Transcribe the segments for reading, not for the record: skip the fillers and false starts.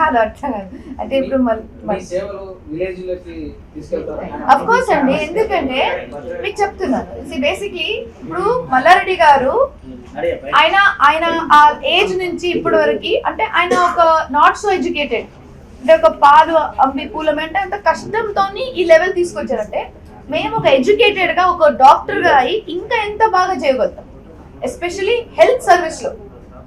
కాదు అట్లా కాదు. అంటే ఇప్పుడు అఫ్ కోర్స్ అండి, ఎందుకంటే మీకు చెప్తున్నాను, బేసిక్లీ ఇప్పుడు మల్లారెడ్డి గారు ఆయన ఆ ఏజ్ నుంచి ఇప్పటి వరకు అంటే ఆయన ఒక నాట్ సో ఎడ్యుకేటెడ్, అంటే ఒక పాలు అమ్మి పూలం అంటే అంత కష్టంతో ఈ లెవెల్ తీసుకొచ్చారంటే మేము ఒక ఎడ్యుకేటెడ్ గా ఒక డాక్టర్ గా అయి ఇంకా ఎంత బాగా చేయగలుగుతాం, ఎస్పెషలీ హెల్త్ సర్వీస్ లో.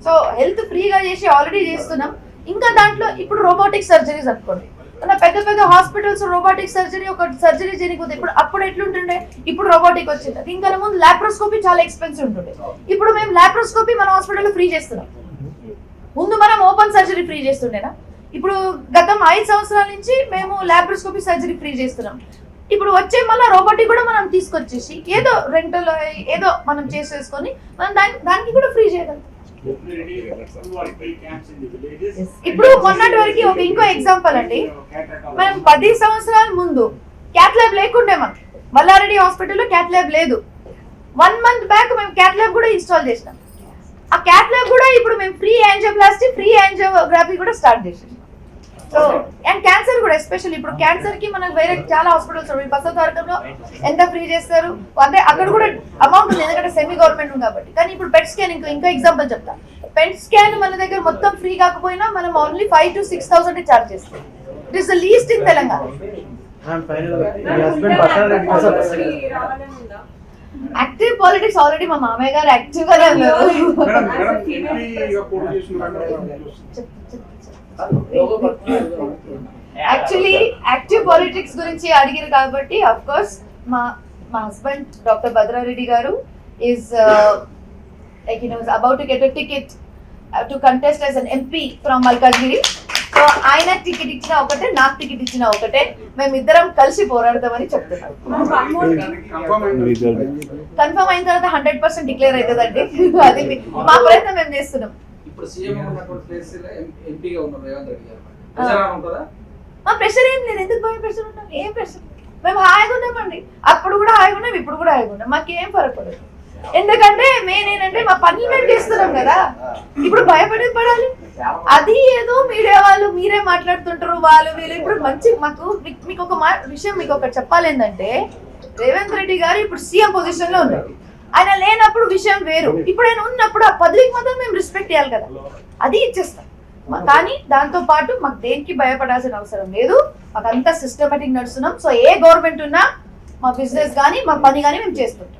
సో హెల్త్ ఫ్రీగా చేసి ఆల్రెడీ చేస్తున్నాం. ఇంకా దాంట్లో ఇప్పుడు రోబోటిక్ సర్జరీస్ అనుకోండి, మన పెద్ద పెద్ద హాస్పిటల్స్ రోబోటిక్ సర్జరీ ఒక సర్జరీ చేయకపోతే ఇప్పుడు అప్పుడు ఎట్లుంటుండే, ఇప్పుడు రోబోటిక్ వచ్చింది. ఇంకా ముందు లాప్రోస్కోపీ చాలా ఎక్స్పెన్సివ్ ఉంటుండే, ఇప్పుడు మేము లాప్రోస్కోపీ మన హాస్పిటల్లో ఫ్రీ చేస్తున్నాం. ముందు మనం ఓపెన్ సర్జరీ ఫ్రీ చేస్తుండేనా, ఇప్పుడు గతం 5 సంవత్సరాల నుంచి మేము లాప్రోస్కోపీ సర్జరీ ఫ్రీ చేస్తున్నాం. ఇప్పుడు వచ్చే మళ్ళీ రోబోటిక్ కూడా మనం తీసుకొచ్చేసి ఏదో రెంటల్ ఏదో మనం చేసేసుకొని మనం దానికి కూడా ఫ్రీ చేయగలుగుతాం. ఇప్పుడు మొన్నటి వరకు ఒక ఇంకో ఎగ్జాంపుల్ అండి, మనం 10 సంవత్సరాల ముందు క్యాట్ ల్యాబ్ లేకుండే, మనకి మల్లారెడ్డి హాస్పిటల్లో క్యాట్ ల్యాబ్ లేదు. 1 మంత్ బ్యాక్ మేము క్యాట్ ల్యాబ్ కూడా ఇన్స్టాల్ చేసినాం. ఆ క్యాట్ ల్యాబ్ కూడా ఇప్పుడు మేము ఫ్రీ యాంజియోప్లాస్టీ ఫ్రీ యాంజియోగ్రఫీ కూడా స్టార్ట్ చేసేసాం. సో అండ్ క్యాన్సర్ కూడా ఎస్పెషల్లీ ఇప్పుడు క్యాన్సర్ కి మనకు వేరే చాలా హాస్పిటల్స్ ఉన్నాయి. బసవతారకంలో ఎంత ఫ్రీ చేస్తారు అంటే అక్కడ కూడా అమౌంట్ ఉంది, ఎందుకంటే సెమీ గవర్నమెంట్ ఉంది కాబట్టి. కానీ ఇప్పుడు పెట్ స్కాన్ ఇంకో ఎగ్జాంపుల్ చెప్తా. పెట్ స్కాన్ మన దగ్గర మొత్తం ఫ్రీ కాకపోయినా మనం ఓన్లీ 5,000 to 6,000 చార్జ్ చేస్తాం. It is the least in Telangana. Active politics already మా మామయ్య గారు యాక్టివ్ గానే ఉన్నారు. యాక్చువల్లీ యాక్టివ్ పాలిటిక్స్ గురించి అడిగారు కాబట్టి అఫ్ కోర్స్ మా హస్బెండ్ డాక్టర్ భద్రారెడ్డి గారు is like he was about to get a ticket to contest as an MP from Malkajgiri. So ఆయన టికెట్ ఇచ్చినా ఒకటే, నాకు టికెట్ ఇచ్చినా ఒకటే, మేమిద్దరం కలిసి పోరాడదామని చెప్తున్నాం. కన్ఫర్మ్ అయిన తర్వాత 100% డిక్లేర్ అవుతుందండి. అది మా ప్రయత్నం మేము చేస్తున్నాం. మా ప్రెషర్ ఏం లేదు, ఎందుకు భయం ప్రెషర్ ఉంటాం, ఏం ప్రెషర్, మేము హాయిగా ఉన్నామండి. అప్పుడు కూడా హాయిగా ఉన్నాం, ఇప్పుడు కూడా హాయిగా ఉన్నాం, మాకేం ఫరక్ పడదు. ఎందుకంటే మెయిన్ ఏంటంటే మా పనులు మేము చేస్తున్నాం కదా, ఇప్పుడు పడాలి. అది ఏదో మీడియా వాళ్ళు మీరే మాట్లాడుతుంటారు, వాళ్ళు వీళ్ళు. ఇప్పుడు మంచి మీకు ఒక విషయం మీకు ఒకటి చెప్పాలి, ఏంటంటే రేవంత్ రెడ్డి గారు ఇప్పుడు సీఎం పొజిషన్ లో ఉన్నారు. ఆయన లేనప్పుడు విషయం వేరు, ఇప్పుడు ఆయన ఉన్నప్పుడు ఆ పదవికి మాత్రం మేము రెస్పెక్ట్ ఇవ్వాలి కదా, అది ఇచ్చేస్తాం. కానీ దాంతో పాటు మాకు దేనికి భయపడాల్సిన అవసరం లేదు, మాకు అంతా సిస్టమేటిక్ నడుస్తున్నాం. సో ఏ గవర్నమెంట్ ఉన్నా మా బిజినెస్ కానీ మా పని కానీ మేము చేస్తుంటాం.